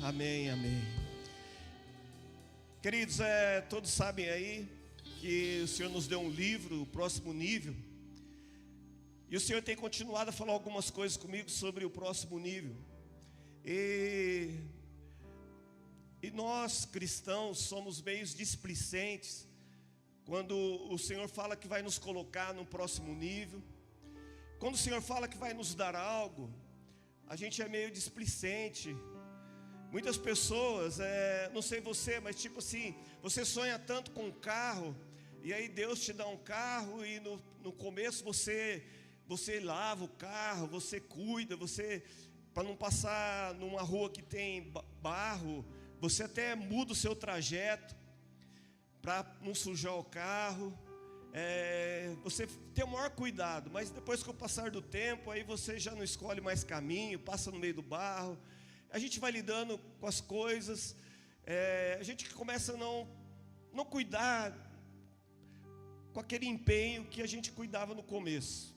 Amém, amém. Queridos, todos sabem aí que o Senhor nos deu um livro, o próximo nível. E o Senhor tem continuado a falar algumas coisas comigo sobre o próximo nível. E nós, cristãos, somos meio displicentes quando o Senhor fala que vai nos colocar no próximo nível. Quando o Senhor fala que vai nos dar algo, a gente é meio displicente. Muitas pessoas, não sei você, mas tipo assim, você sonha tanto com um carro, e aí Deus te dá um carro, e no começo você lava o carro, você cuida, para não passar numa rua que tem barro, você até muda o seu trajeto, para não sujar o carro, você tem o maior cuidado, mas depois com o passar do tempo, aí você já não escolhe mais caminho, passa no meio do barro. A gente vai lidando com as coisas, a gente começa a não cuidar com aquele empenho que a gente cuidava no começo.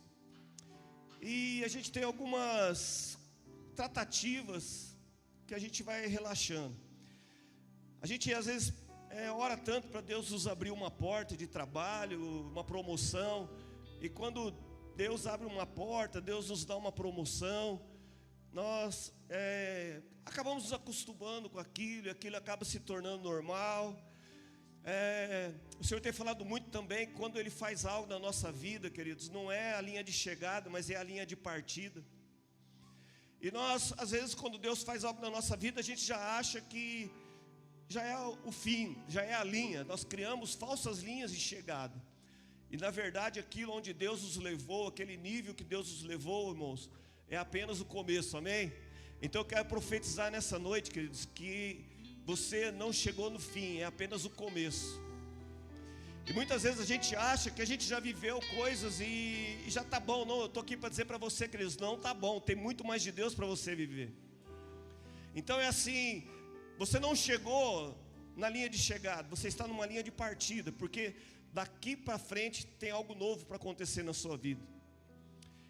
E a gente tem algumas tratativas que a gente vai relaxando. A gente às vezes ora tanto para Deus nos abrir uma porta de trabalho, uma promoção. E quando Deus abre uma porta, Deus nos dá uma promoção, nós acabamos nos acostumando com aquilo, e aquilo acaba se tornando normal. O Senhor tem falado muito também, quando Ele faz algo na nossa vida, queridos, não é a linha de chegada, mas é a linha de partida. E nós, às vezes, quando Deus faz algo na nossa vida, a gente já acha que já é o fim, já é a linha. Nós criamos falsas linhas de chegada. E na verdade, aquilo onde Deus nos levou, aquele nível que Deus nos levou, irmãos, é apenas o começo, amém? Então eu quero profetizar nessa noite, queridos, que você não chegou no fim, é apenas o começo. E muitas vezes a gente acha que a gente já viveu coisas e já está bom. Não, eu estou aqui para dizer para você, queridos, não está bom, tem muito mais de Deus para você viver. Então é assim, você não chegou na linha de chegada, você está numa linha de partida, porque daqui para frente tem algo novo para acontecer na sua vida.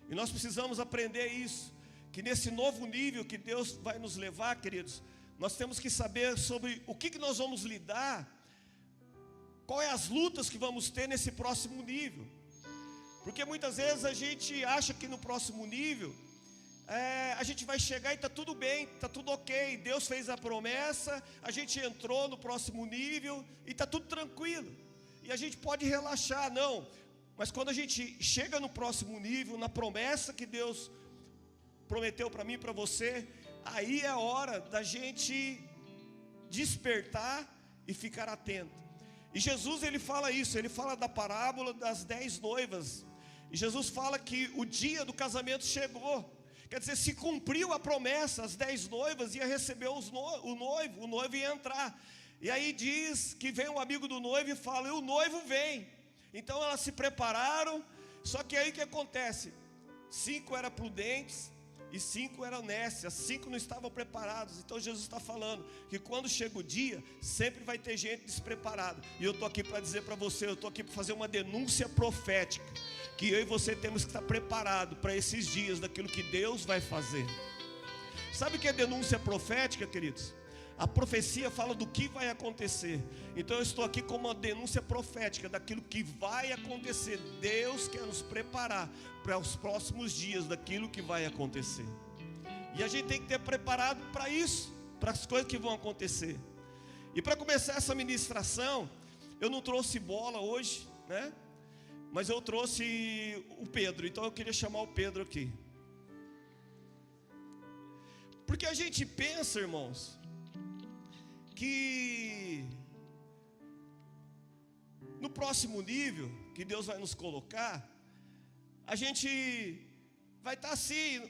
E nós precisamos aprender isso, que nesse novo nível que Deus vai nos levar, queridos, nós temos que saber sobre o que nós vamos lidar, qual é as lutas que vamos ter nesse próximo nível. Porque muitas vezes a gente acha que no próximo nível, a gente vai chegar e está tudo bem, está tudo ok, Deus fez a promessa, a gente entrou no próximo nível e está tudo tranquilo, e a gente pode relaxar, não. Mas quando a gente chega no próximo nível, na promessa que Deus prometeu para mim e para você, aí é a hora da gente despertar e ficar atento. E Jesus, ele fala isso, ele fala da parábola das 10 noivas. E Jesus fala que o dia do casamento chegou. Quer dizer, se cumpriu a promessa, as 10 noivas iam receber o noivo ia entrar. E aí diz que vem um amigo do noivo e fala, e o noivo vem. Então elas se prepararam, só que aí o que acontece? 5 eram prudentes e 5 eram nécias, 5 não estavam preparados. Então Jesus está falando que quando chega o dia, sempre vai ter gente despreparada. E eu estou aqui para dizer para você, eu estou aqui para fazer uma denúncia profética, que eu e você temos que estar preparados para esses dias, daquilo que Deus vai fazer. Sabe o que é denúncia profética, queridos? A profecia fala do que vai acontecer. Então eu estou aqui com uma denúncia profética daquilo que vai acontecer. Deus quer nos preparar para os próximos dias daquilo que vai acontecer. E a gente tem que ter preparado para isso, para as coisas que vão acontecer. E para começar essa ministração, eu não trouxe bola hoje, né? Mas eu trouxe o Pedro. Então eu queria chamar o Pedro aqui. Porque a gente pensa, irmãos, que no próximo nível que Deus vai nos colocar, a gente vai estar assim,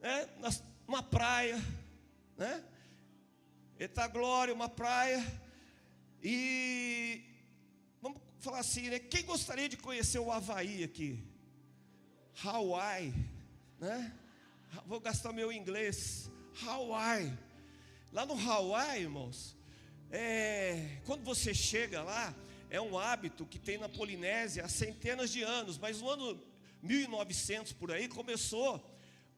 né, numa praia, né? Eita glória, uma praia. E vamos falar assim, né? Quem gostaria de conhecer o Havaí aqui? Hawaii, né? Vou gastar meu inglês. Hawaii. Lá no Hawaii, irmãos, quando você chega lá, é um hábito que tem na Polinésia há centenas de anos, mas no ano 1900 por aí começou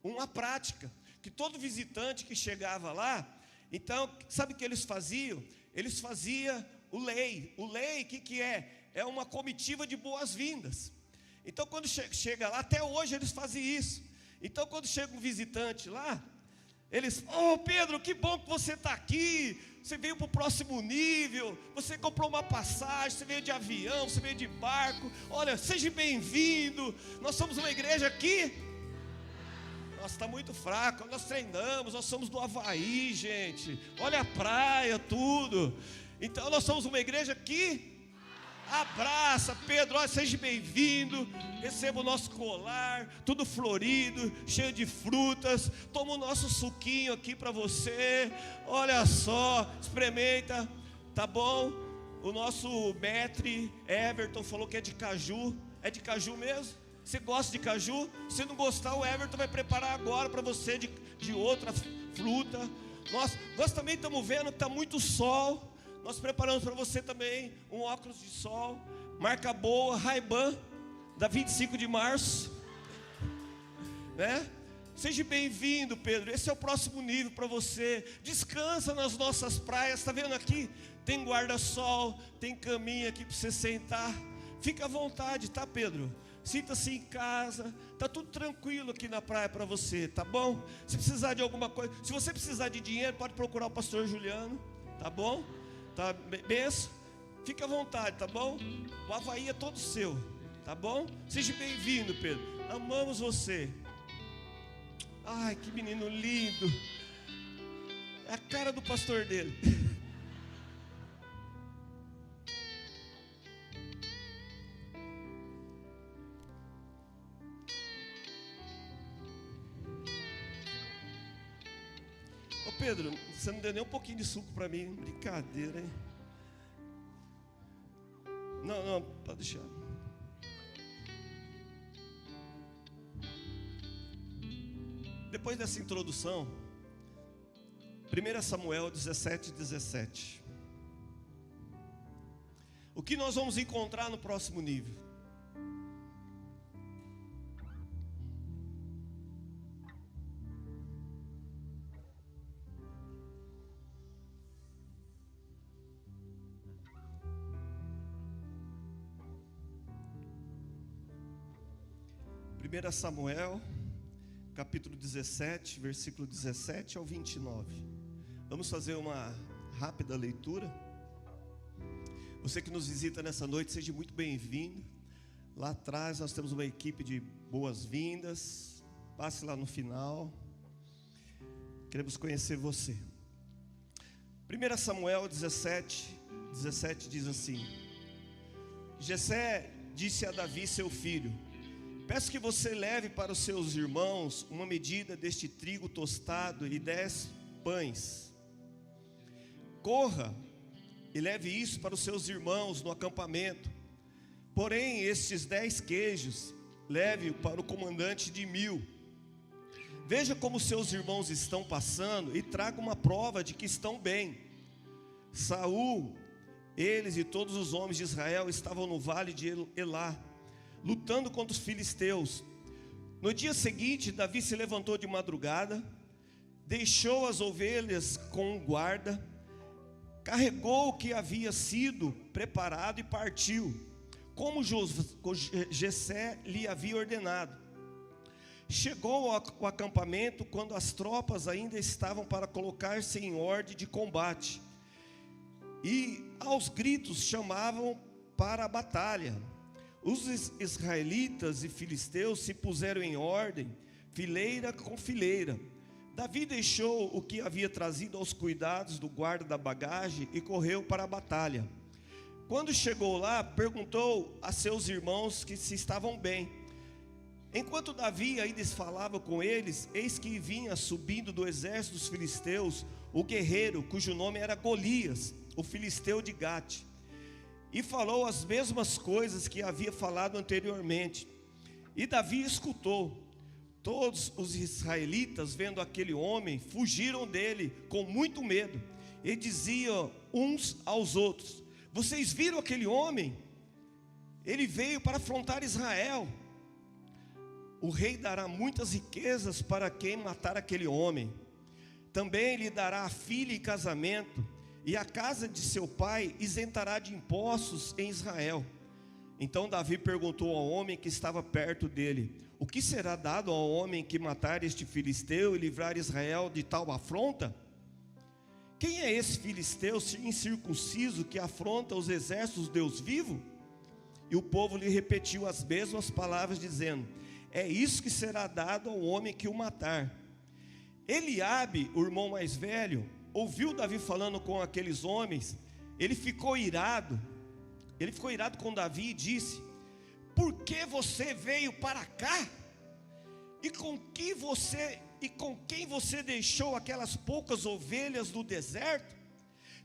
uma prática, que todo visitante que chegava lá, Então, sabe o que eles faziam? Eles faziam o lei. O lei, o que é? É uma comitiva de boas-vindas. Então, quando chega lá, até hoje eles fazem isso. Então, quando chega um visitante lá, eles, Pedro, que bom que você está aqui, você veio para o próximo nível, você comprou uma passagem, você veio de avião, você veio de barco, olha, seja bem-vindo, nós somos uma igreja aqui, nossa, está muito fraco, nós treinamos, nós somos do Havaí, gente, olha a praia, tudo, então nós somos uma igreja aqui. Abraça, Pedro, olha, seja bem-vindo, receba o nosso colar, tudo florido, cheio de frutas, toma o nosso suquinho aqui para você, olha só, experimenta, tá bom? O nosso mestre Everton falou que é de caju mesmo? Você gosta de caju? Se não gostar, o Everton vai preparar agora para você de outra fruta. Nós também estamos vendo que está muito sol. Nós preparamos para você também um óculos de sol, marca boa, Ray-Ban, da 25 de março, né? Seja bem-vindo, Pedro, esse é o próximo nível para você, descansa nas nossas praias, está vendo aqui? Tem guarda-sol, tem caminha aqui para você sentar, fica à vontade, tá, Pedro? Sinta-se em casa, está tudo tranquilo aqui na praia para você, tá bom? Se precisar de alguma coisa, se você precisar de dinheiro, pode procurar o pastor Juliano, tá bom? Tá, benção, fica à vontade, tá bom? O Havaí é todo seu, tá bom? Seja bem-vindo, Pedro, amamos você. Ai, que menino lindo, é a cara do pastor dele. Pedro, você não deu nem um pouquinho de suco para mim. Brincadeira, hein? Não, pode deixar. Depois dessa introdução, 1 Samuel 17:17. O que nós vamos encontrar no próximo nível? Samuel, capítulo 17, versículo 17 ao 29. Vamos fazer uma rápida leitura. Você que nos visita nessa noite, seja muito bem-vindo. Lá atrás nós temos uma equipe de boas-vindas. Passe lá no final. Queremos conhecer você. 1 Samuel 17 diz assim: Jessé disse a Davi, seu filho: peço que você leve para os seus irmãos uma medida deste trigo tostado e 10 pães. Corra e leve isso para os seus irmãos no acampamento. Porém, estes 10 queijos, leve-o para o comandante de 1000. Veja como seus irmãos estão passando e traga uma prova de que estão bem. Saul, eles e todos os homens de Israel estavam no vale de Elá, lutando contra os filisteus. No dia seguinte, Davi se levantou de madrugada, deixou as ovelhas com um guarda, carregou o que havia sido preparado e partiu, como Jessé lhe havia ordenado. Chegou ao acampamento quando as tropas ainda estavam para colocar-se em ordem de combate, e aos gritos chamavam para a batalha. Os israelitas e filisteus se puseram em ordem, fileira com fileira. Davi deixou o que havia trazido aos cuidados do guarda da bagagem e correu para a batalha. Quando chegou lá, perguntou a seus irmãos que se estavam bem. Enquanto Davi ainda falava com eles, eis que vinha subindo do exército dos filisteus o guerreiro, cujo nome era Golias, o filisteu de Gate. E falou as mesmas coisas que havia falado anteriormente. E Davi escutou. Todos os israelitas, vendo aquele homem, fugiram dele com muito medo. E diziam uns aos outros: vocês viram aquele homem? Ele veio para afrontar Israel. O rei dará muitas riquezas para quem matar aquele homem. também lhe dará a filha em casamento, e a casa de seu pai isentará de impostos em Israel. Então Davi perguntou ao homem que estava perto dele: o que será dado ao homem que matar este filisteu e livrar Israel de tal afronta? Quem é esse filisteu incircunciso que afronta os exércitos do Deus vivo? E o povo lhe repetiu as mesmas palavras, dizendo: é isso que será dado ao homem que o matar. Eliabe, o irmão mais velho, ouviu Davi falando com aqueles homens. Ele ficou irado com Davi e disse: por que você veio para cá? E com quem você deixou aquelas poucas ovelhas no deserto?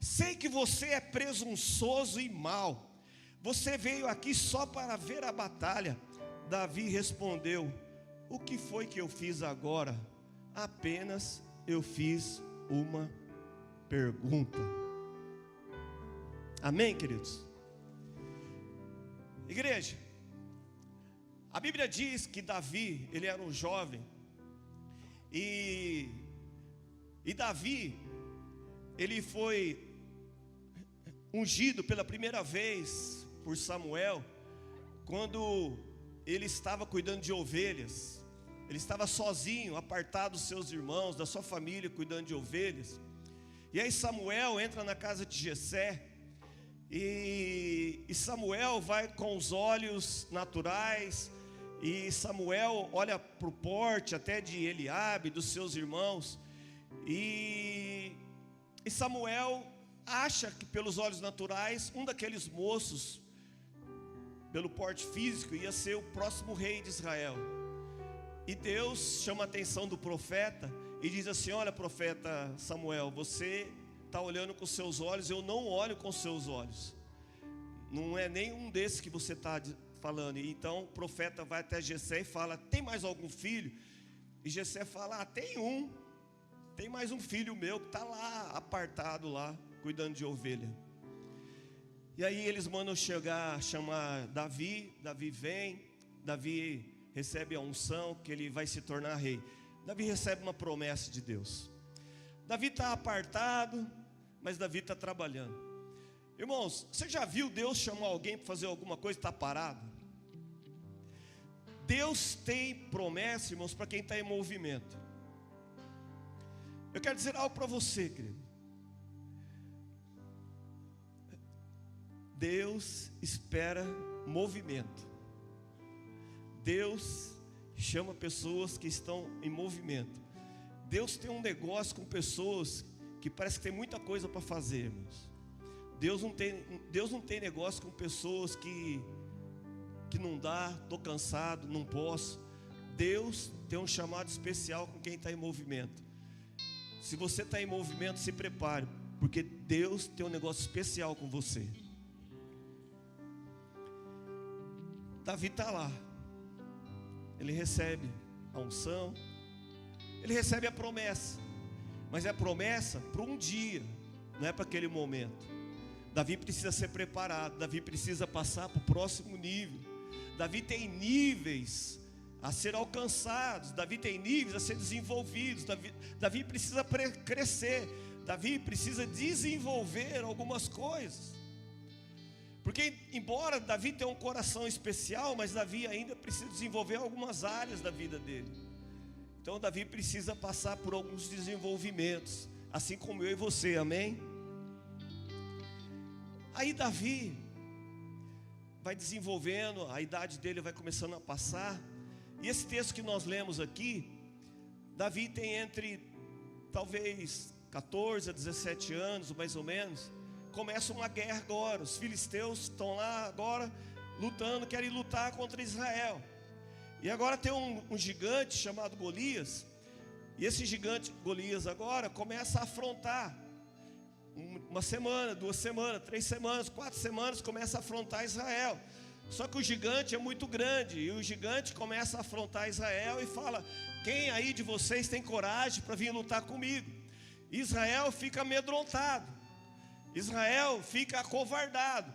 Sei que você é presunçoso e mau. Você veio aqui só para ver a batalha. Davi respondeu: o que foi que eu fiz agora? Apenas eu fiz uma pergunta. Amém, queridos? Igreja, a Bíblia diz que Davi, ele era um jovem, e Davi, ele foi ungido pela primeira vez por Samuel, quando ele estava cuidando de ovelhas. Ele estava sozinho, apartado dos seus irmãos, da sua família, cuidando de ovelhas. E aí Samuel entra na casa de Jessé, e Samuel vai com os olhos naturais, e Samuel olha para o porte até de Eliabe, dos seus irmãos, e Samuel acha que pelos olhos naturais, um daqueles moços, pelo porte físico, ia ser o próximo rei de Israel. E Deus chama a atenção do profeta e diz assim: olha, profeta Samuel, você está olhando com seus olhos, eu não olho com seus olhos. Não é nenhum desses que você está falando. E então o profeta vai até Jessé e fala: tem mais algum filho? E Jessé fala: tem mais um filho meu que está lá, apartado lá, cuidando de ovelha. E aí eles mandam chamar Davi. Davi vem, Davi recebe a unção que ele vai se tornar rei. Davi recebe uma promessa de Deus. Davi está apartado, mas Davi está trabalhando. Irmãos, você já viu Deus chamar alguém para fazer alguma coisa e está parado? Deus tem promessa, irmãos, para quem está em movimento. Eu quero dizer algo para você, querido. Deus espera movimento. Deus chama pessoas que estão em movimento. Deus tem um negócio com pessoas que parece que tem muita coisa para fazer, irmãos. Deus não tem negócio com pessoas que não dá, estou cansado, não posso. Deus tem um chamado especial com quem está em movimento. Se você está em movimento, se prepare, porque Deus tem um negócio especial com você. Davi está lá. Ele recebe a unção, ele recebe a promessa, mas é a promessa para um dia, não é para aquele momento. Davi precisa ser preparado, Davi precisa passar para o próximo nível. Davi tem níveis a ser alcançados, Davi tem níveis a ser desenvolvidos, Davi precisa crescer, Davi precisa desenvolver algumas coisas. Porque embora Davi tenha um coração especial, mas Davi ainda precisa desenvolver algumas áreas da vida dele. Então Davi precisa passar por alguns desenvolvimentos, assim como eu e você, amém? Aí Davi vai desenvolvendo, a idade dele vai começando a passar. E esse texto que nós lemos aqui, Davi tem entre talvez 14 a 17 anos, mais ou menos. Começa uma guerra agora, os filisteus estão lá agora lutando, querem lutar contra Israel. E agora tem um gigante chamado Golias. E esse gigante Golias agora começa a afrontar. Uma semana, 2 semanas, 3 semanas, 4 semanas, começa a afrontar Israel. Só que o gigante é muito grande, e o gigante começa a afrontar Israel e fala: quem aí de vocês tem coragem para vir lutar comigo? Israel fica amedrontado, Israel fica acovardado,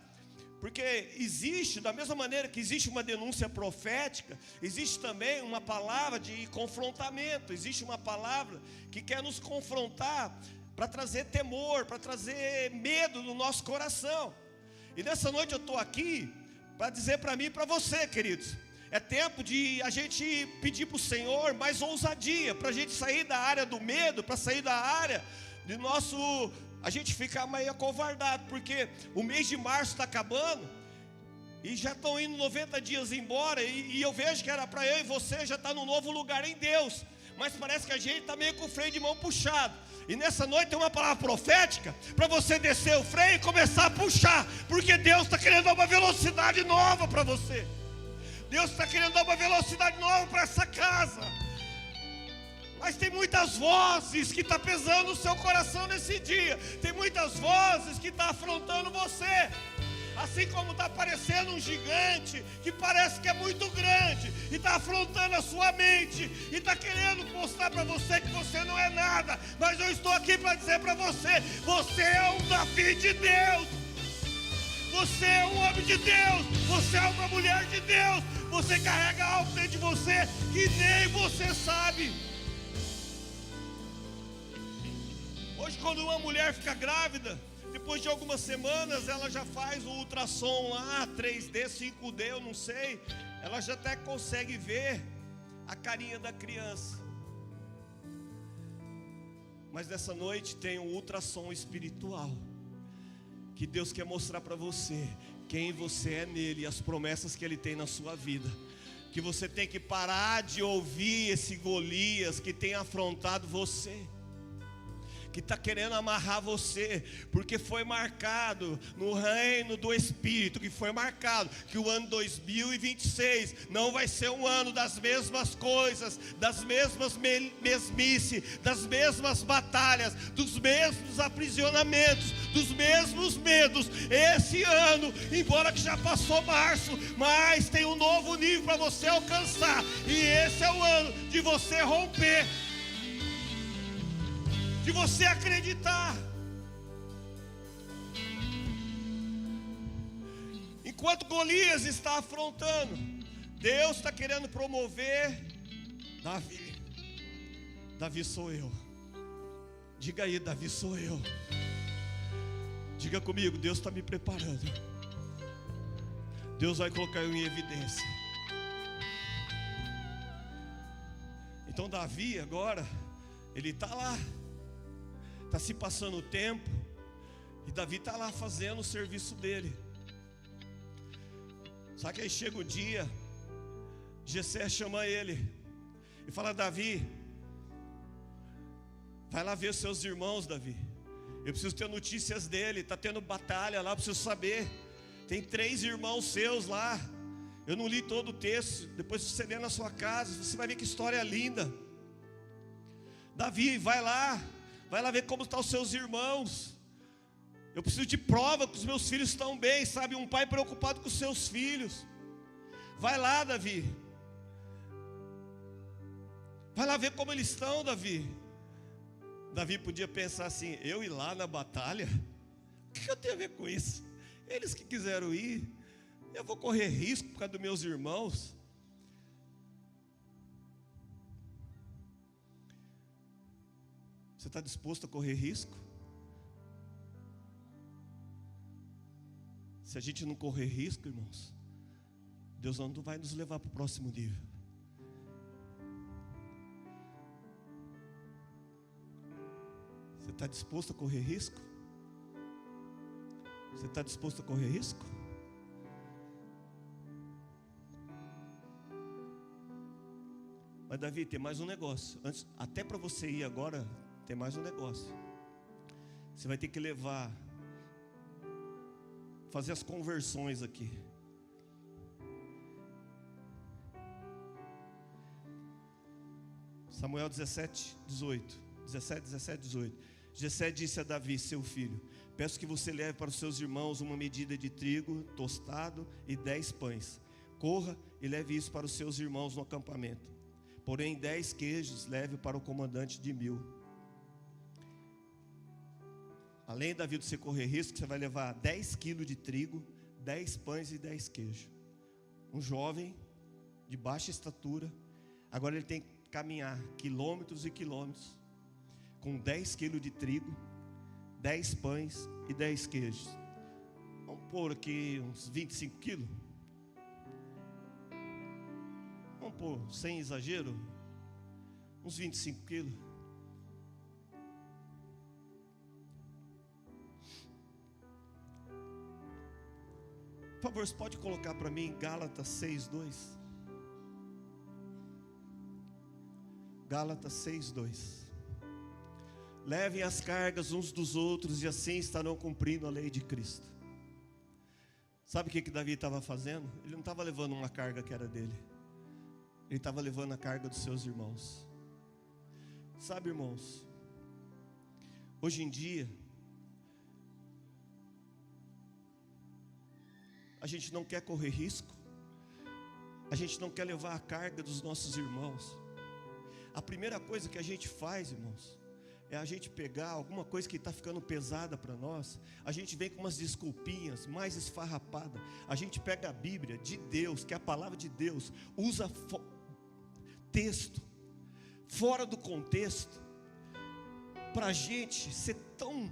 Porque existe, da mesma maneira que existe uma denúncia profética, existe também uma palavra de confrontamento, existe uma palavra que quer nos confrontar para trazer temor, para trazer medo no nosso coração. E nessa noite eu estou aqui para dizer para mim e para você, queridos, é tempo de a gente pedir para o Senhor mais ousadia, para a gente sair da área do medo, para sair da área de a gente ficar meio acovardado, porque o mês de março está acabando, e já estão indo 90 dias embora, e eu vejo que era para eu e você já estar num novo lugar em Deus, mas parece que a gente está meio com o freio de mão puxado, e nessa noite tem uma palavra profética, para você descer o freio e começar a puxar, porque Deus está querendo dar uma velocidade nova para você, Deus está querendo dar uma velocidade nova para essa casa. Mas tem muitas vozes que estão pesando o seu coração nesse dia. Tem muitas vozes que estão afrontando você. Assim como está aparecendo um gigante que parece que é muito grande e está afrontando a sua mente e está querendo mostrar para você que você não é nada. Mas eu estou aqui para dizer para você: você é um Davi de Deus. Você é um homem de Deus. Você é uma mulher de Deus. Você carrega algo dentro de você que nem você sabe. Hoje, quando uma mulher fica grávida, depois de algumas semanas, ela já faz o ultrassom lá, 3D, 5D, eu não sei. Ela já até consegue ver a carinha da criança. Mas nessa noite tem um ultrassom espiritual, que Deus quer mostrar para você quem você é nele e as promessas que Ele tem na sua vida. Que você tem que parar de ouvir esse Golias que tem afrontado você, que está querendo amarrar você, porque foi marcado no reino do Espírito, que foi marcado que o ano 2026 não vai ser um ano das mesmas coisas, das mesmas mesmice, das mesmas batalhas, dos mesmos aprisionamentos, dos mesmos medos. Esse ano, embora que já passou março, mas tem um novo nível para você alcançar, e esse é o ano de você romper, de você acreditar. Enquanto Golias está afrontando, Deus está querendo promover Davi. Davi sou eu. Diga aí, Davi sou eu. Diga comigo, Deus está me preparando. Deus vai colocar eu em evidência. Então Davi agora, ele está lá. Está se passando o tempo, e Davi está lá fazendo o serviço dele. Só que aí chega o dia, Jessé chama ele e fala: Davi, vai lá ver os seus irmãos, Davi. Eu preciso ter notícias dele, está tendo batalha lá, eu preciso saber. Tem 3 irmãos seus lá. Eu não li todo o texto, depois você lê na sua casa, você vai ver que história linda. Davi, vai lá ver como estão os seus irmãos. Eu preciso de prova que os meus filhos estão bem, sabe? Um pai preocupado com os seus filhos. Vai lá, Davi. Vai lá ver como eles estão, Davi. Davi podia pensar assim: eu ir lá na batalha? O que eu tenho a ver com isso? Eles que quiseram ir, eu vou correr risco por causa dos meus irmãos. Você está disposto a correr risco? Se a gente não correr risco, irmãos, Deus não vai nos levar para o próximo nível. Você está disposto a correr risco? Você está disposto a correr risco? Mas Davi, tem mais um negócio. Antes, até para você ir agora, tem mais um negócio. Você vai ter que fazer as conversões aqui. Samuel 17, 18. Jessé disse a Davi, seu filho: peço que você leve para os seus irmãos uma medida de trigo tostado e 10 pães. Corra e leve isso para os seus irmãos no acampamento. Porém 10 queijos leve para o comandante de 1000. Além, Davi, de você correr risco, você vai levar 10 quilos de trigo, 10 pães e 10 queijos. Um jovem de baixa estatura, agora ele tem que caminhar quilômetros e quilômetros, com 10 quilos de trigo, 10 pães e 10 queijos. Vamos pôr aqui uns 25 quilos. Vamos pôr, sem exagero, uns 25 quilos. Por favor, você pode colocar para mim Gálatas 6:2? Gálatas 6:2. Levem as cargas uns dos outros e assim estarão cumprindo a lei de Cristo. Sabe o que Davi estava fazendo? Ele não estava levando uma carga que era dele. Ele estava levando a carga dos seus irmãos. Sabe, irmãos, hoje em dia, a gente não quer correr risco, a gente não quer levar a carga dos nossos irmãos. A primeira coisa que a gente faz, irmãos, é a gente pegar alguma coisa que está ficando pesada para nós, a gente vem com umas desculpinhas mais esfarrapadas, a gente pega a Bíblia de Deus, que é a palavra de Deus, usa texto, fora do contexto, para a gente ser tão...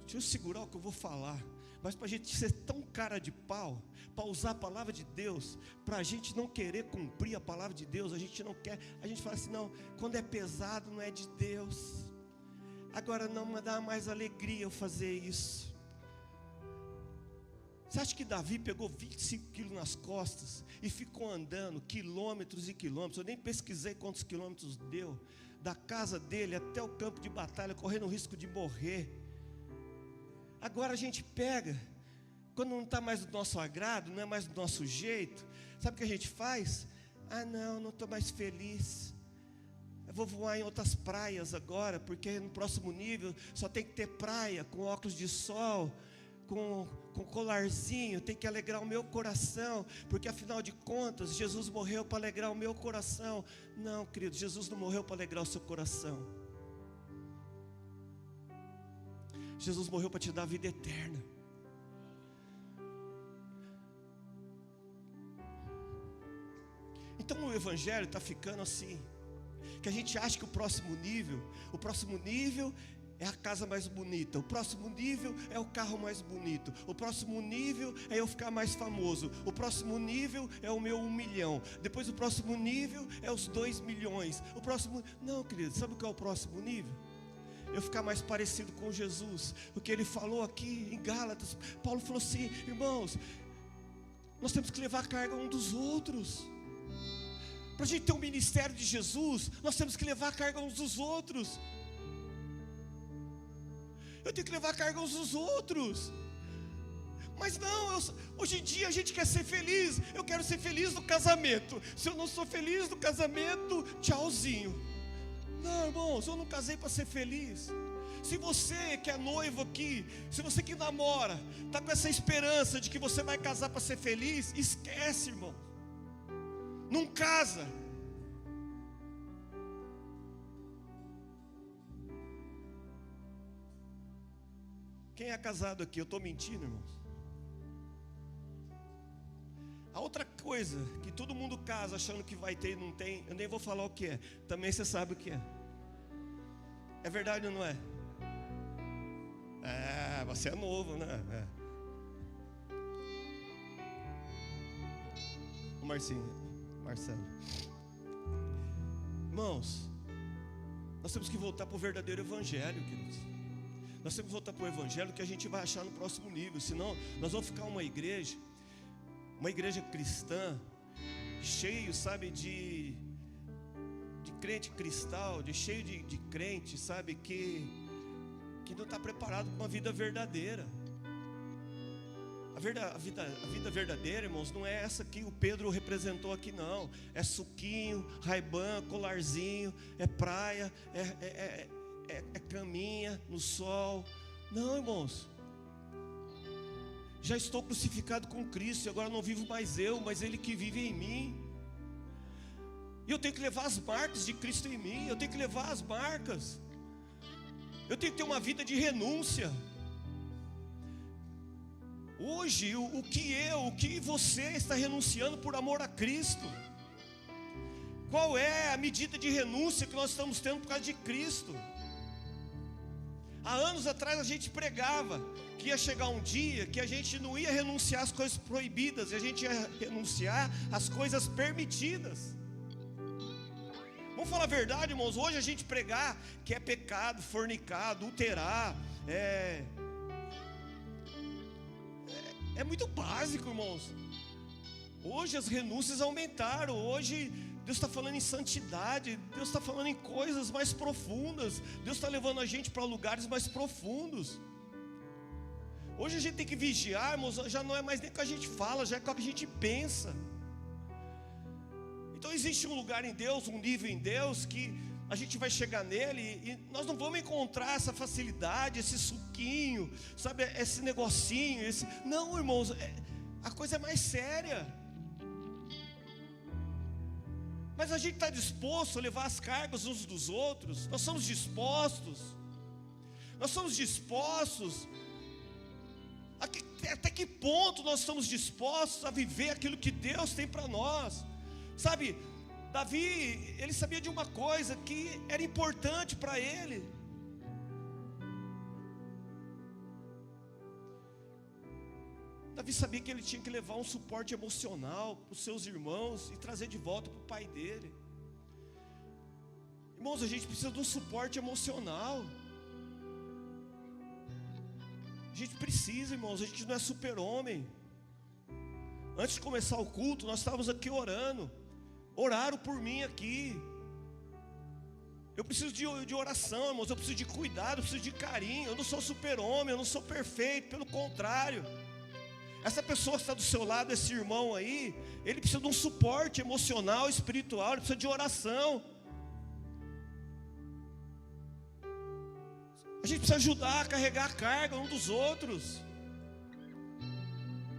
Deixa eu segurar o que eu vou falar. Mas para a gente ser tão cara de pau, para usar a palavra de Deus, para a gente não querer cumprir a palavra de Deus, a gente não quer, a gente fala assim, não, quando é pesado não é de Deus. Agora não me dá mais alegria eu fazer isso. Você acha que Davi pegou 25 quilos nas costas e ficou andando quilômetros e quilômetros? Eu nem pesquisei quantos quilômetros deu, da casa dele até o campo de batalha, correndo o risco de morrer. Agora a gente pega, quando não está mais do nosso agrado, não é mais do nosso jeito, sabe o que a gente faz? Ah não estou mais feliz, eu vou voar em outras praias agora, porque no próximo nível só tem que ter praia, com óculos de sol, com colarzinho, tem que alegrar o meu coração, porque afinal de contas, Jesus morreu para alegrar o meu coração. Não, querido, Jesus não morreu para alegrar o seu coração. Jesus morreu para te dar a vida eterna. Então o evangelho está ficando assim, que a gente acha que o próximo nível é a casa mais bonita, o próximo nível é o carro mais bonito, o próximo nível é eu ficar mais famoso, o próximo nível é o meu 1 milhão, depois o próximo nível é os 2 milhões, o próximo... Não, querido, sabe o que é o próximo nível? Eu ficar mais parecido com Jesus. O que ele falou aqui em Gálatas, Paulo falou assim, irmãos, nós temos que levar a carga um dos outros. Para a gente ter um ministério de Jesus, nós temos que levar a carga uns dos outros. Eu tenho que levar a carga uns dos outros. Mas não, hoje em dia a gente quer ser feliz. Eu quero ser feliz no casamento. Se eu não sou feliz no casamento, tchauzinho. Não, irmãos, eu não casei para ser feliz. Se você que é noivo aqui, se você que namora, está com essa esperança de que você vai casar para ser feliz, esquece, irmão. Não casa. Quem é casado aqui? Eu estou mentindo, irmãos? A outra coisa que todo mundo casa achando que vai ter e não tem, eu nem vou falar o que é. Também você sabe o que é. É verdade ou não é? É, você é novo, né? É. O Marcinho, Marcelo. Irmãos, nós temos que voltar para o verdadeiro evangelho, queridos. Nós temos que voltar para o evangelho que a gente vai achar no próximo nível. Senão nós vamos ficar uma igreja cristã, cheio, sabe, de crente cristal, cheio de crente, sabe, que não está preparado para uma vida verdadeira. A vida verdadeira, irmãos, não é essa que o Pedro representou aqui, não. É suquinho, Ray-Ban, colarzinho, é praia, é caminha no sol. Não, irmãos. Já estou crucificado com Cristo, e agora não vivo mais eu, mas Ele que vive em mim. E eu tenho que levar as marcas de Cristo em mim. Eu tenho que levar as marcas. Eu tenho que ter uma vida de renúncia. Hoje, o que você está renunciando por amor a Cristo? Qual é a medida de renúncia que nós estamos tendo por causa de Cristo? Há anos atrás a gente pregava que ia chegar um dia que a gente não ia renunciar às coisas proibidas, e a gente ia renunciar às coisas permitidas. Vamos falar a verdade, irmãos. Hoje a gente pregar que é pecado fornicar, adulterar, é muito básico, irmãos. Hoje as renúncias aumentaram. Hoje Deus está falando em santidade. Deus está falando em coisas mais profundas. Deus está levando a gente para lugares mais profundos. Hoje a gente tem que vigiar, irmãos. Já não é mais nem o que a gente fala, já é o que a gente pensa. Então existe um lugar em Deus, um nível em Deus, que a gente vai chegar nele e nós não vamos encontrar essa facilidade, esse suquinho, sabe, esse negocinho, Não, irmãos, a coisa é mais séria. Mas a gente está disposto a levar as cargas uns dos outros. Nós somos dispostos. Até que ponto nós estamos dispostos a viver aquilo que Deus tem para nós? Sabe, Davi, ele sabia de uma coisa que era importante para ele. Davi sabia que ele tinha que levar um suporte emocional para os seus irmãos e trazer de volta para o pai dele. Irmãos, a gente precisa de um suporte emocional. A gente precisa, irmãos, a gente não é super-homem. Antes de começar o culto, nós estávamos aqui orando. Oraram por mim aqui. Eu preciso de oração, irmãos. Eu preciso de cuidado, eu preciso de carinho. Eu não sou super-homem, eu não sou perfeito. Pelo contrário, essa pessoa que está do seu lado, esse irmão aí, ele precisa de um suporte emocional, espiritual. Ele precisa de oração. A gente precisa ajudar a carregar a carga um dos outros.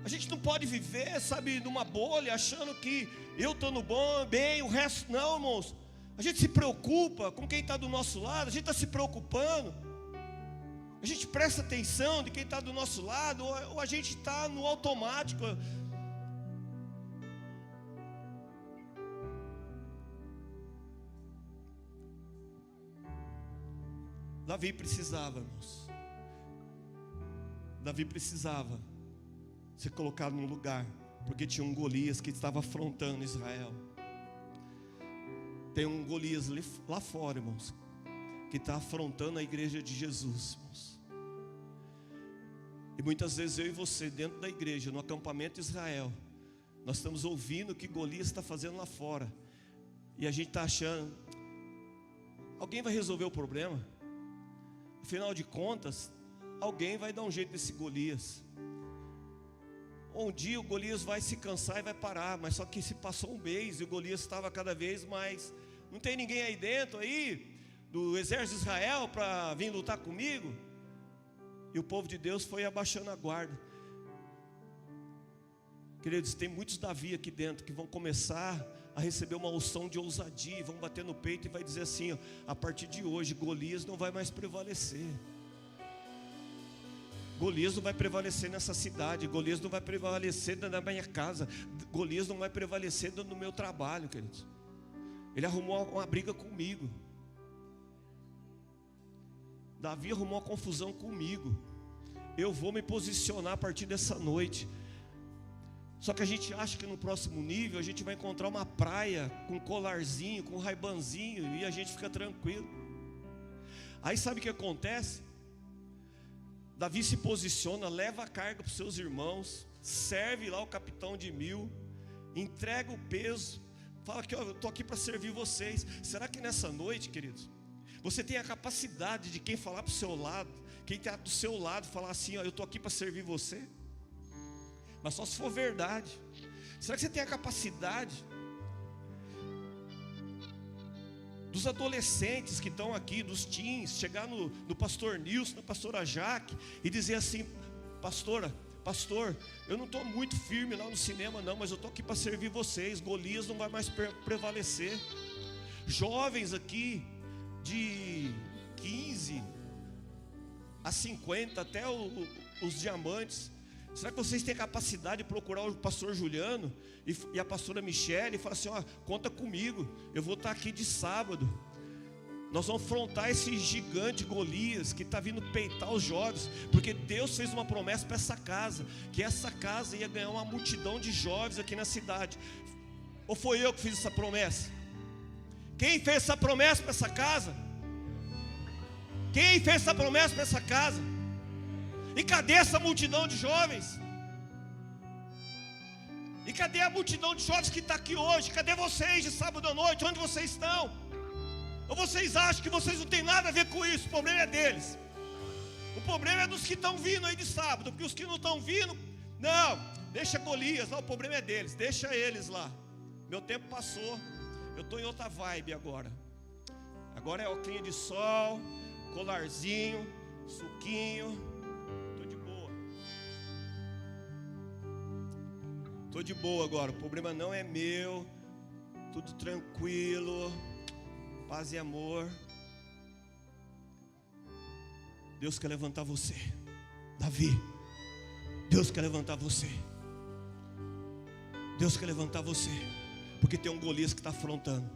A gente não pode viver, sabe, numa bolha, achando que eu estou no bom, bem, o resto não, irmãos. A gente se preocupa com quem está do nosso lado, a gente está se preocupando. A gente presta atenção de quem está do nosso lado, ou a gente está no automático. Davi precisava, irmãos. Davi precisava ser colocado num lugar, porque tinha um Golias que estava afrontando Israel. Tem um Golias lá fora, irmãos, que está afrontando a igreja de Jesus, irmãos. E muitas vezes eu e você, dentro da igreja, no acampamento de Israel, nós estamos ouvindo o que Golias está fazendo lá fora, e a gente está achando, alguém vai resolver o problema. Afinal de contas, alguém vai dar um jeito nesse Golias. Um dia o Golias vai se cansar e vai parar. Mas só que se passou um mês e o Golias estava cada vez mais. Não tem ninguém aí dentro aí do exército de Israel para vir lutar comigo? E o povo de Deus foi abaixando a guarda. Queridos, tem muitos Davi aqui dentro que vão começar a receber uma unção de ousadia, vão bater no peito e vai dizer assim, ó, a partir de hoje Golias não vai mais prevalecer. Golias não vai prevalecer nessa cidade, Golias não vai prevalecer na minha casa, Golias não vai prevalecer no meu trabalho, queridos. Ele arrumou uma briga comigo. Davi arrumou uma confusão comigo. Eu vou me posicionar a partir dessa noite. Só que a gente acha que no próximo nível a gente vai encontrar uma praia com um colarzinho, com um raibanzinho, e a gente fica tranquilo. Aí sabe o que acontece? Davi se posiciona, leva a carga para os seus irmãos, serve lá o capitão de 1000, entrega o peso, fala que eu estou aqui para servir vocês. Será que nessa noite, queridos, você tem a capacidade de quem falar para o seu lado, quem está do seu lado, falar assim, ó, eu estou aqui para servir você? Mas só se for verdade. Será que você tem a capacidade dos adolescentes que estão aqui, dos teens, chegar no pastor Nilson, na pastora Jaque e dizer assim, pastor, eu não estou muito firme lá no cinema não, mas eu estou aqui para servir vocês, Golias não vai mais prevalecer. Jovens aqui de 15 a 50, até os diamantes, Será que vocês têm capacidade de procurar o pastor Juliano e a pastora Michele e falar assim: ó, conta comigo, eu vou estar aqui de sábado. Nós vamos afrontar esse gigante Golias que está vindo peitar os jovens, porque Deus fez uma promessa para essa casa, que essa casa ia ganhar uma multidão de jovens aqui na cidade. Ou foi eu que fiz essa promessa? Quem fez essa promessa para essa casa? Quem fez essa promessa para essa casa? E cadê essa multidão de jovens? E cadê a multidão de jovens que está aqui hoje? Cadê vocês de sábado à noite? Onde vocês estão? Ou vocês acham que vocês não têm nada a ver com isso? O problema é deles. O problema é dos que estão vindo aí de sábado. Porque os que não estão vindo, não, deixa Golias, não, o problema é deles, deixa eles lá. Meu tempo passou, eu estou em outra vibe agora. Agora é óculos de sol, colarzinho, suquinho. Estou de boa agora, o problema não é meu, tudo tranquilo, paz e amor. Deus quer levantar você, Davi. Deus quer levantar você. Deus quer levantar você, porque tem um Golias que está afrontando.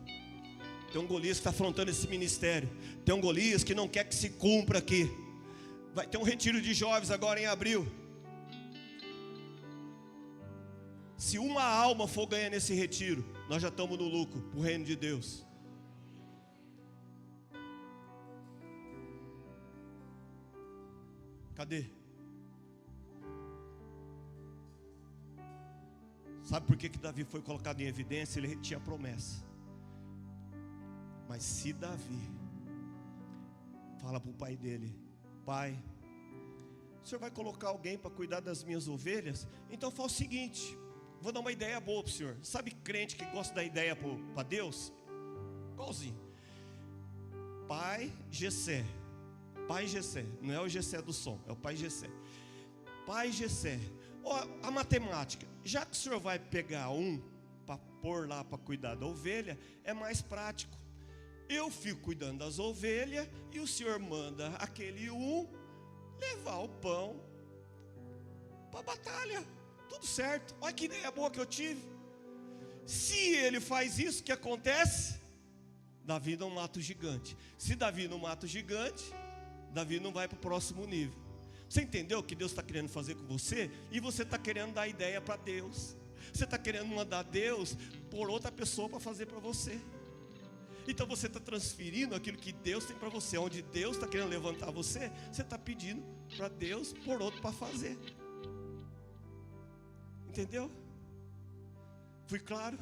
Tem um Golias que está afrontando esse ministério. Tem um Golias que não quer que se cumpra aqui. Vai ter um retiro de jovens agora em abril. Se uma alma for ganhar nesse retiro, nós já estamos no lucro, para o reino de Deus. Cadê? Sabe por que Davi foi colocado em evidência? Ele tinha promessa. Mas se Davi fala para o pai dele: pai, o senhor vai colocar alguém para cuidar das minhas ovelhas? Então faz o seguinte, vou dar uma ideia boa para o senhor. Sabe crente que gosta da ideia para Deus? Igualzinho. Pai Gessé. Pai Gessé. Não é o Gessé do som, é o pai Gessé. Pai Gessé. Ó, a matemática. Já que o senhor vai pegar um para pôr lá para cuidar da ovelha, é mais prático. Eu fico cuidando das ovelhas e o senhor manda aquele um levar o pão para a batalha. Tudo certo. Olha que ideia boa que eu tive. Se ele faz isso, o que acontece? Davi não mata o gigante. Se Davi não mata o gigante, Davi não vai para o próximo nível. Você entendeu o que Deus está querendo fazer com você? E você está querendo dar ideia para Deus. Você está querendo mandar Deus por outra pessoa para fazer para você. Então você está transferindo aquilo que Deus tem para você. Onde Deus está querendo levantar você, você está pedindo para Deus por outro para fazer. Entendeu? Fui claro?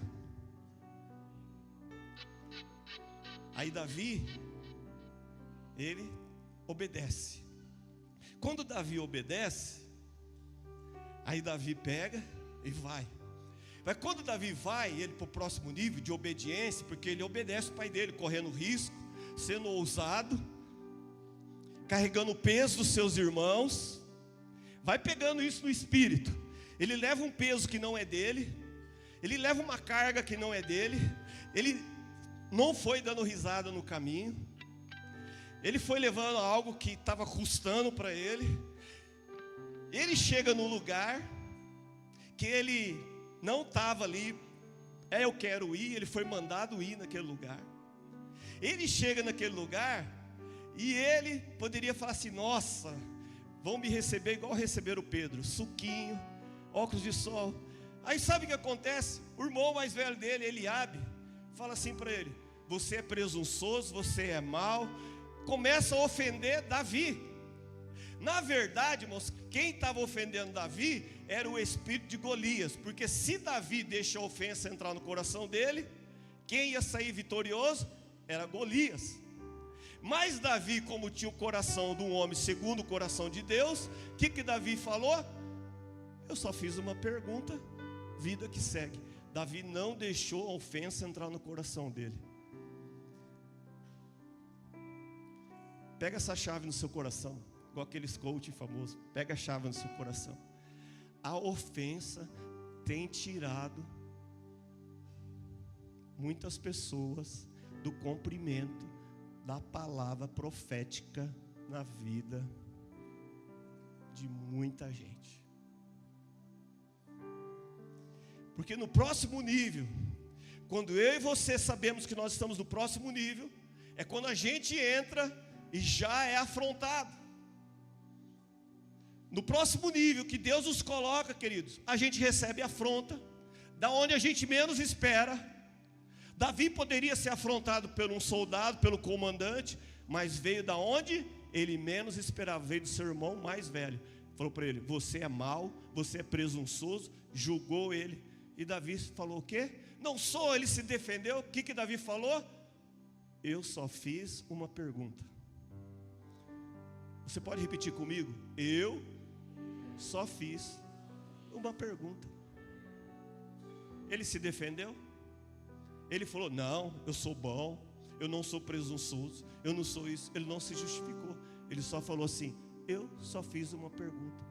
Aí Davi, ele obedece. Quando Davi obedece, aí Davi pega e vai. Mas quando Davi vai, ele para o próximo nível de obediência, porque ele obedece o pai dele, correndo risco, sendo ousado, carregando o peso dos seus irmãos, vai pegando isso no espírito. Ele leva um peso que não é dele, ele leva uma carga que não é dele, ele não foi dando risada no caminho, ele foi levando algo que estava custando para ele. Ele chega num lugar que ele não estava ali, eu quero ir, ele foi mandado ir naquele lugar. Ele chega naquele lugar e ele poderia falar assim: nossa, vão me receber igual receberam o Pedro, suquinho, óculos de sol. Aí sabe o que acontece? O irmão mais velho dele, Eliabe, fala assim para ele: você é presunçoso, você é mau. Começa a ofender Davi. Na verdade, irmãos, quem estava ofendendo Davi era o espírito de Golias. Porque se Davi deixa a ofensa entrar no coração dele, quem ia sair vitorioso era Golias. Mas Davi, como tinha o coração de um homem segundo o coração de Deus, o que Davi falou? Eu só fiz uma pergunta, vida que segue. Davi não deixou a ofensa entrar no coração dele. Pega essa chave no seu coração, igual aqueles coaching famosos. Pega a chave no seu coração. A ofensa tem tirado muitas pessoas do cumprimento da palavra profética na vida de muita gente. Porque no próximo nível, quando eu e você sabemos que nós estamos no próximo nível, é quando a gente entra e já é afrontado. No próximo nível que Deus nos coloca, queridos, a gente recebe afronta, da onde a gente menos espera. Davi poderia ser afrontado por um soldado, pelo comandante, mas veio da onde ele menos esperava, veio do seu irmão mais velho. Falou para ele: você é mau, você é presunçoso, julgou ele. E Davi falou o quê? Não sou, ele se defendeu. O que Davi falou? Eu só fiz uma pergunta. Você pode repetir comigo? Eu só fiz uma pergunta. Ele se defendeu? Ele falou: não, eu sou bom, eu não sou presunçoso, eu não sou isso. Ele não se justificou. Ele só falou assim: eu só fiz uma pergunta.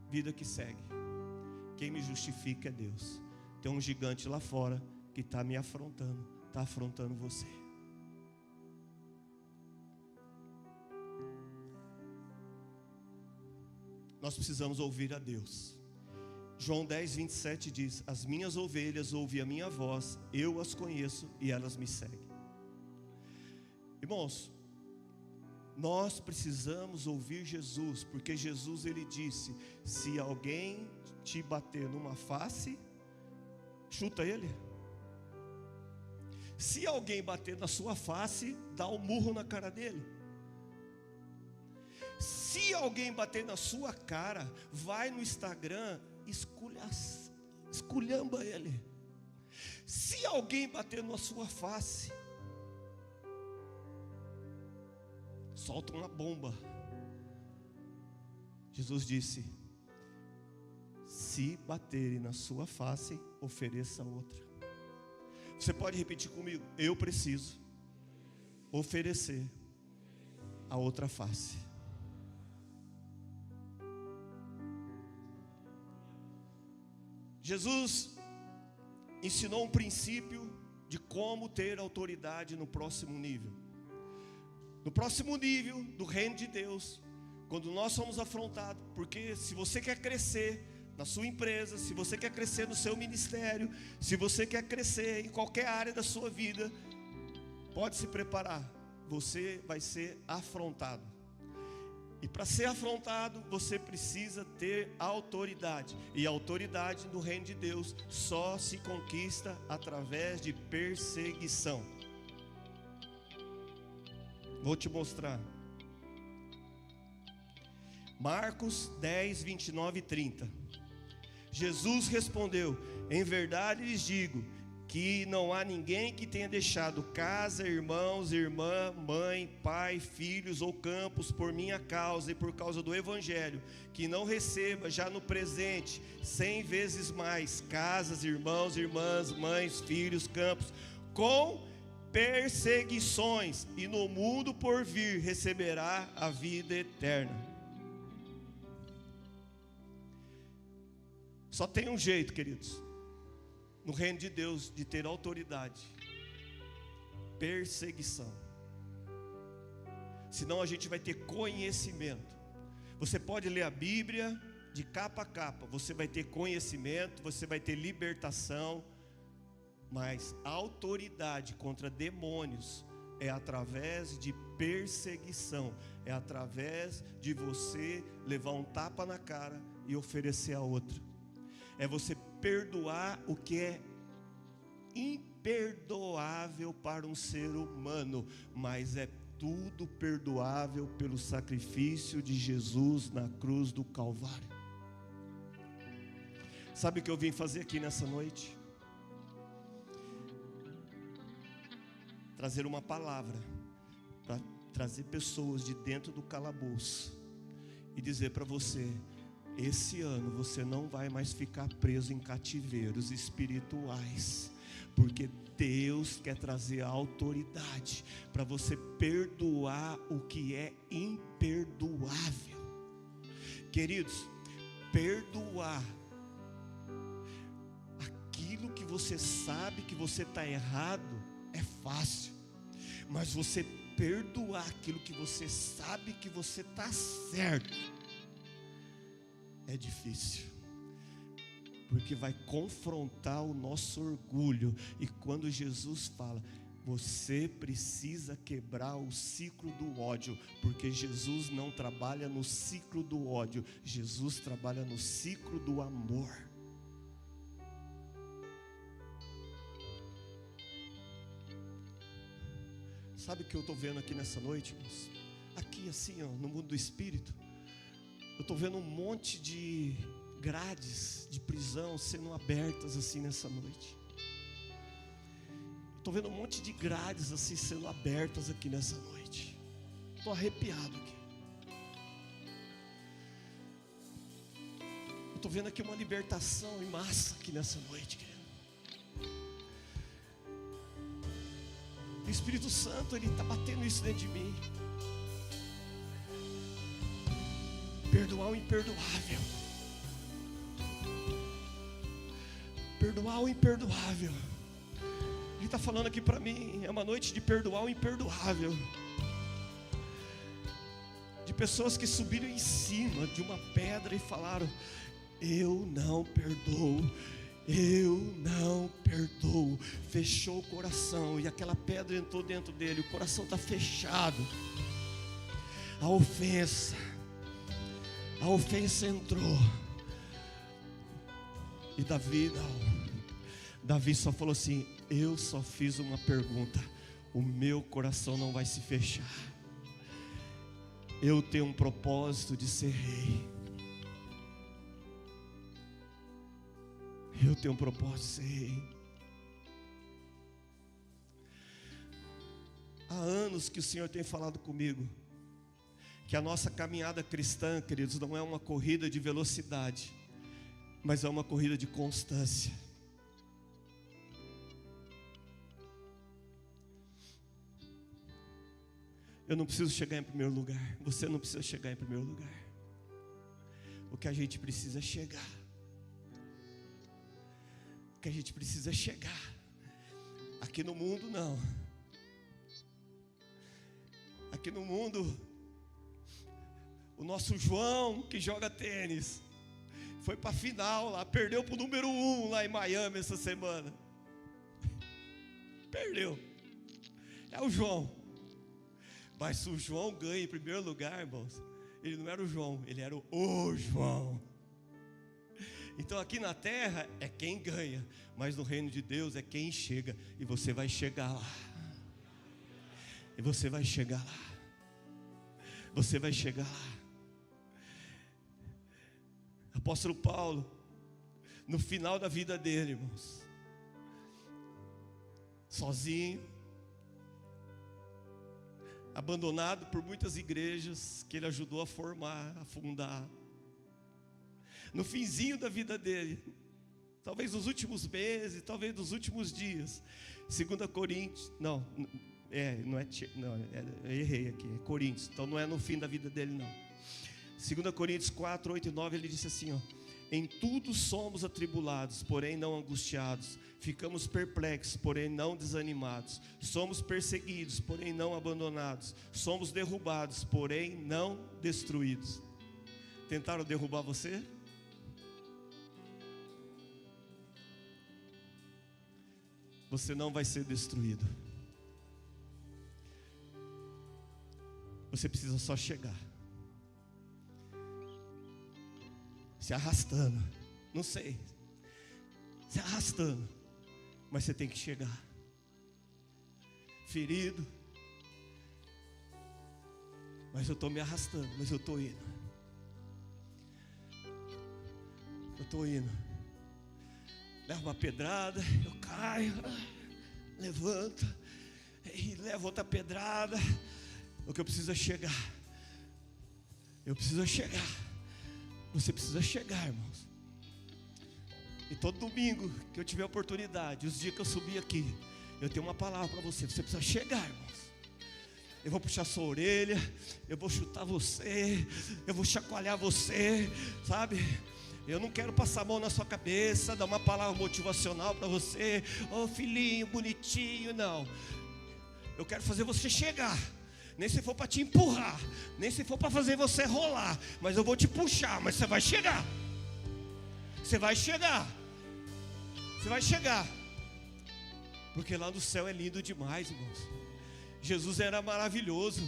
Vida que segue. Quem me justifica é Deus. Tem um gigante lá fora que está me afrontando, está afrontando você. Nós precisamos ouvir a Deus. João 10, 27 diz: as minhas ovelhas ouvem a minha voz, eu as conheço e elas me seguem. Irmãos, nós precisamos ouvir Jesus, porque Jesus ele disse: se alguém te bater numa face, chuta ele. Se alguém bater na sua face, dá um murro na cara dele. Se alguém bater na sua cara, vai no Instagram, esculhamba ele. Se alguém bater na sua face, solta uma bomba. Jesus disse: se baterem na sua face, ofereça outra. Você pode repetir comigo? Eu preciso oferecer a outra face. Jesus ensinou um princípio de como ter autoridade no próximo nível. No próximo nível do reino de Deus, quando nós somos afrontados, porque se você quer crescer na sua empresa, se você quer crescer no seu ministério, se você quer crescer em qualquer área da sua vida, pode se preparar, você vai ser afrontado. E para ser afrontado, você precisa ter autoridade. E a autoridade do reino de Deus só se conquista através de perseguição. Vou te mostrar. Marcos 10, 29 e 30. Jesus respondeu: em verdade lhes digo que não há ninguém que tenha deixado casa, irmãos, irmã, mãe, pai, filhos ou campos por minha causa e por causa do evangelho, que não receba já no presente 100 vezes mais casas, irmãos, irmãs, mães, filhos, campos, com perseguições, e no mundo por vir receberá a vida eterna. Só tem um jeito, queridos, no reino de Deus, de ter autoridade: perseguição. Senão a gente vai ter conhecimento. Você pode ler a Bíblia de capa a capa, você vai ter conhecimento, você vai ter libertação, mas a autoridade contra demônios é através de perseguição, é através de você levar um tapa na cara e oferecer a outro. É você perdoar o que é imperdoável para um ser humano, mas é tudo perdoável pelo sacrifício de Jesus na cruz do Calvário. Sabe o que eu vim fazer aqui nessa noite? Trazer uma palavra para trazer pessoas de dentro do calabouço e dizer para você: esse ano você não vai mais ficar preso em cativeiros espirituais, porque Deus quer trazer a autoridade para você perdoar o que é imperdoável. Queridos, perdoar aquilo que você sabe que você está errado é fácil, mas você perdoar aquilo que você sabe que você está certo é difícil. porque vai confrontar o nosso orgulho. E quando Jesus fala, você precisa quebrar o ciclo do ódio, porque Jesus não trabalha no ciclo do ódio, Jesus trabalha no ciclo do amor. Sabe o que eu estou vendo aqui nessa noite, irmãos? Aqui assim, ó, no mundo do Espírito, eu estou vendo um monte de grades de prisão sendo abertas assim nessa noite. Estou vendo um monte de grades assim sendo abertas aqui nessa noite. Estou arrepiado aqui. Estou vendo aqui uma libertação em massa aqui nessa noite, querido. O Espírito Santo, Ele está batendo isso dentro de mim. Perdoar o imperdoável. Perdoar o imperdoável. Ele está falando aqui para mim, é uma noite de perdoar o imperdoável. De pessoas que subiram em cima de uma pedra e falaram, eu não perdoo, eu não perdoo. Fechou o coração e aquela pedra entrou dentro dele, o coração está fechado. A ofensa entrou. E Davi só falou assim, eu só fiz uma pergunta, o meu coração não vai se fechar. Eu tenho um propósito de ser rei. Eu tenho um propósito de ser rei. Há anos que o Senhor tem falado comigo, que a nossa caminhada cristã, queridos, não é uma corrida de velocidade, mas é uma corrida de constância. Eu não preciso chegar em primeiro lugar, você não precisa chegar em primeiro lugar. O que a gente precisa é chegar. O que a gente precisa é chegar. Aqui no mundo não. Aqui no mundo, o nosso João que joga tênis foi para a final lá, perdeu para o número 1 lá em Miami essa semana. Perdeu. É o João. Mas se o João ganha em primeiro lugar, irmãos, ele não era o João, ele era o João. Então aqui na terra é quem ganha, mas no reino de Deus é quem chega. E você vai chegar lá. E você vai chegar lá. Você vai chegar lá. Apóstolo Paulo, no final da vida dele, irmãos, sozinho, abandonado por muitas igrejas que ele ajudou a formar, a fundar. No finzinho da vida dele, talvez nos últimos meses, talvez nos últimos dias, 2 Coríntios, eu errei aqui, é Coríntios, então não é no fim da vida dele não. 2 Coríntios 4, 8 e 9, ele disse assim, ó, em tudo somos atribulados, porém não angustiados, ficamos perplexos, porém não desanimados, somos perseguidos, porém não abandonados, somos derrubados, porém não destruídos. Tentaram derrubar você? Você não vai ser destruído. Você precisa só chegar. Se arrastando, não sei, se arrastando, mas você tem que chegar. Ferido, mas eu estou me arrastando, mas eu estou indo. Eu estou indo. Levo uma pedrada, eu caio, levanto, e levo outra pedrada. O que eu preciso é chegar. Eu preciso é chegar. Você precisa chegar, irmãos. E todo domingo que eu tiver oportunidade, os dias que eu subir aqui, eu tenho uma palavra para você. Você precisa chegar, irmãos. Eu vou puxar sua orelha, eu vou chutar você, eu vou chacoalhar você, sabe? Eu não quero passar a mão na sua cabeça, dar uma palavra motivacional para você. Ô filhinho, bonitinho, não. Eu quero fazer você chegar. Nem se for para te empurrar, nem se for para fazer você rolar, mas eu vou te puxar, mas você vai chegar. Você vai chegar. Você vai chegar. Porque lá no céu é lindo demais, irmãos. Jesus era maravilhoso.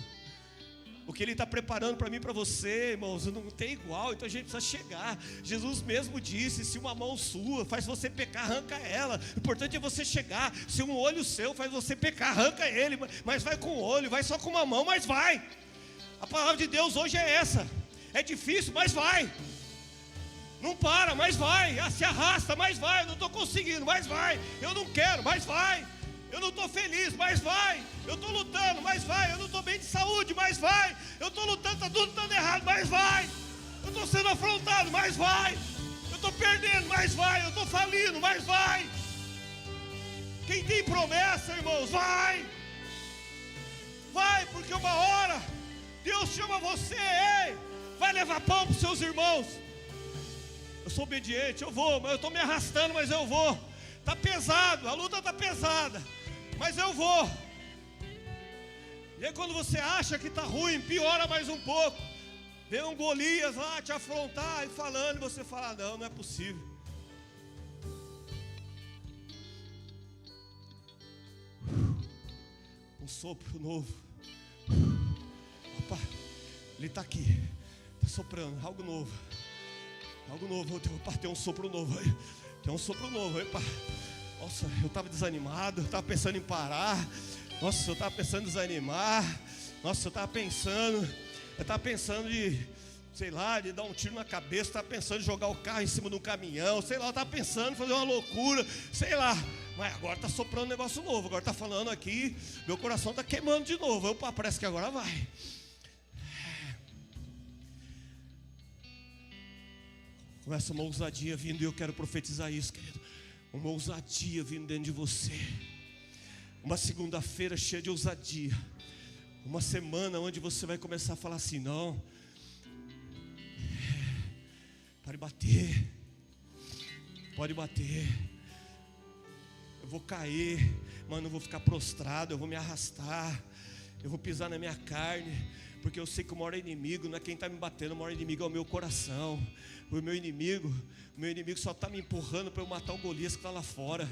O que Ele está preparando para mim e para você, irmãos, não tem igual. Então a gente precisa chegar. Jesus mesmo disse: se uma mão sua faz você pecar, arranca ela. O importante é você chegar. Se um olho seu faz você pecar, arranca ele. Mas vai com o olho, vai só com uma mão, mas vai. A palavra de Deus hoje é essa. É difícil, mas vai. Não para, mas vai. Se arrasta, mas vai. Eu não estou conseguindo, mas vai. Eu não quero, mas vai. Eu não estou feliz, mas vai. Eu estou lutando, mas vai. Eu não estou bem de saúde, mas vai. Eu estou lutando, está tudo dando errado, mas vai. Eu estou sendo afrontado, mas vai. Eu estou perdendo, mas vai. Eu estou falindo, mas vai. Quem tem promessa, irmãos, vai. Vai, porque uma hora Deus chama você, ei, vai levar pão para os seus irmãos. Eu sou obediente, eu vou, mas eu estou me arrastando, mas eu vou. Está pesado, a luta está pesada, mas eu vou. E aí quando você acha que está ruim, piora mais um pouco. Vem um Golias lá te afrontar e falando, e você fala: não, não é possível. Um sopro novo. Opa, Ele está aqui, está soprando, algo novo. Algo novo, opa, tem um sopro novo aí. Tem um sopro novo, epa. Nossa, eu estava desanimado, eu estava pensando em parar. Nossa, eu estava pensando em desanimar. Nossa, eu estava pensando de, sei lá, de dar um tiro na cabeça. Estava pensando em jogar o carro em cima de um caminhão. Sei lá, eu estava pensando em fazer uma loucura. Sei lá, mas agora está soprando um negócio novo. Agora está falando aqui, meu coração está queimando de novo. Opa, parece que agora vai. Começa uma ousadia vindo, e eu quero profetizar isso, querido. Uma ousadia vindo dentro de você. Uma segunda-feira cheia de ousadia. Uma semana onde você vai começar a falar assim: não, pode bater. Pode bater. Eu vou cair, mas não vou ficar prostrado. Eu vou me arrastar. Eu vou pisar na minha carne. Porque eu sei que o maior inimigo não é quem está me batendo. O maior inimigo é o meu coração. O meu inimigo só está me empurrando para eu matar o Golias que está lá fora.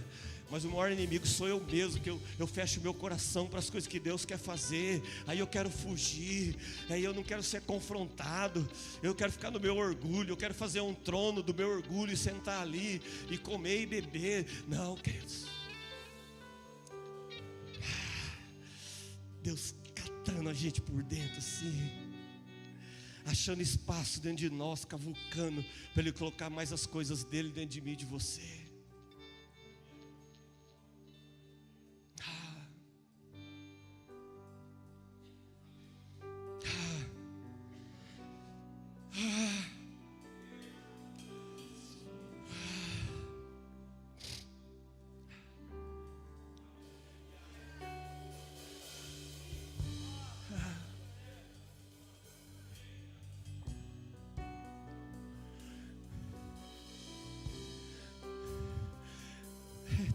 Mas o maior inimigo sou eu mesmo, que eu fecho o meu coração para as coisas que Deus quer fazer. Aí eu quero fugir, aí eu não quero ser confrontado. Eu quero ficar no meu orgulho, eu quero fazer um trono do meu orgulho e sentar ali e comer e beber. Não, queridos. Deus catando a gente por dentro assim, achando espaço dentro de nós, cavucando para Ele colocar mais as coisas dele dentro de mim e de você.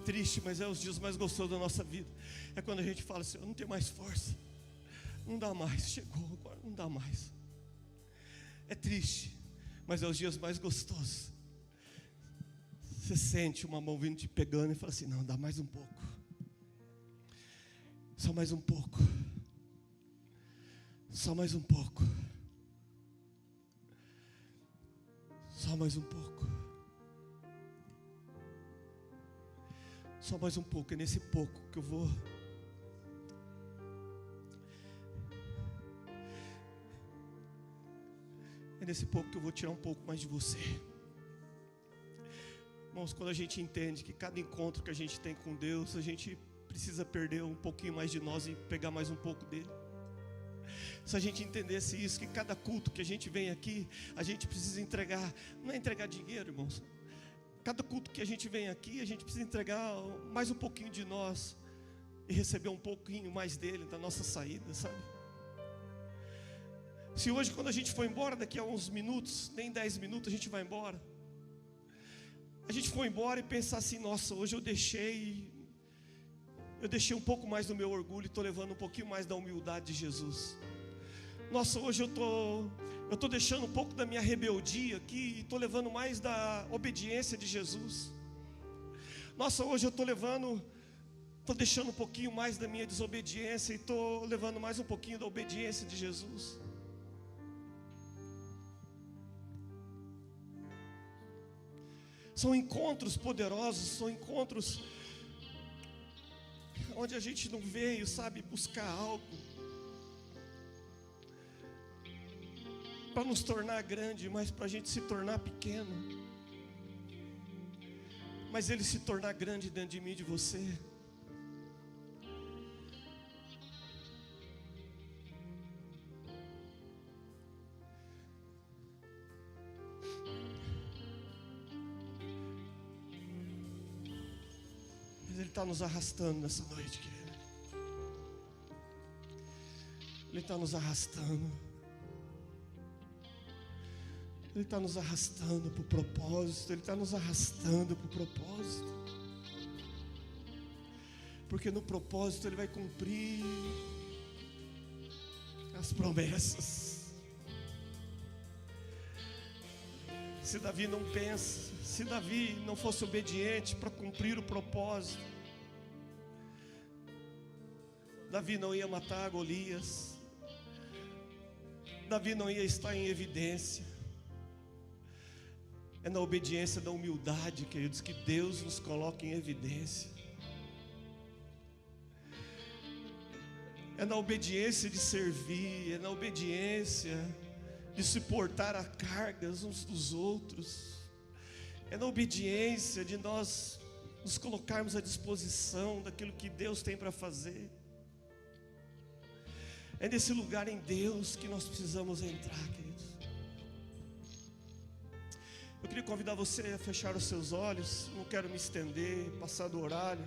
Triste, mas é os dias mais gostosos da nossa vida. É quando a gente fala assim: eu não tenho mais força, não dá mais, chegou, agora não dá mais. É triste, mas é os dias mais gostosos. Você sente uma mão vindo te pegando e fala assim: não, dá mais um pouco, só mais um pouco, só mais um pouco, só mais um pouco. Só mais um pouco, é nesse pouco que eu vou. É nesse pouco que eu vou tirar um pouco mais de você. Irmãos, quando a gente entende que cada encontro que a gente tem com Deus, a gente precisa perder um pouquinho mais de nós e pegar mais um pouco dele. Se a gente entendesse isso, que cada culto que a gente vem aqui, a gente precisa entregar, não é entregar dinheiro, irmãos. Cada culto que a gente vem aqui, a gente precisa entregar mais um pouquinho de nós e receber um pouquinho mais dele da nossa saída, sabe? Se hoje, quando a gente for embora, daqui a uns minutos, nem 10 minutos, a gente vai embora. A gente for embora e pensar assim: nossa, hoje eu deixei um pouco mais do meu orgulho e estou levando um pouquinho mais da humildade de Jesus. Nossa, hoje eu estou deixando um pouco da minha rebeldia aqui e estou levando mais da obediência de Jesus. Nossa, hoje eu estou deixando um pouquinho mais da minha desobediência e estou levando mais um pouquinho da obediência de Jesus. São encontros poderosos, são encontros onde a gente não veio, sabe, buscar algo para nos tornar grande, mas para a gente se tornar pequeno. Mas Ele se tornar grande dentro de mim e de você. Mas Ele está nos arrastando nessa noite, querido. Ele está nos arrastando. Ele está nos arrastando para o propósito. Ele está nos arrastando para o propósito. Porque no propósito Ele vai cumprir as promessas. Se Davi não pensa, se Davi não fosse obediente para cumprir o propósito, Davi não ia matar Golias. Davi não ia estar em evidência. É na obediência da humildade, queridos, que Deus nos coloca em evidência. É na obediência de servir, é na obediência de suportar as cargas uns dos outros. É na obediência de nós nos colocarmos à disposição daquilo que Deus tem para fazer. É nesse lugar em Deus que nós precisamos entrar, queridos. Eu queria convidar você a fechar os seus olhos. Não quero me estender, passar do horário.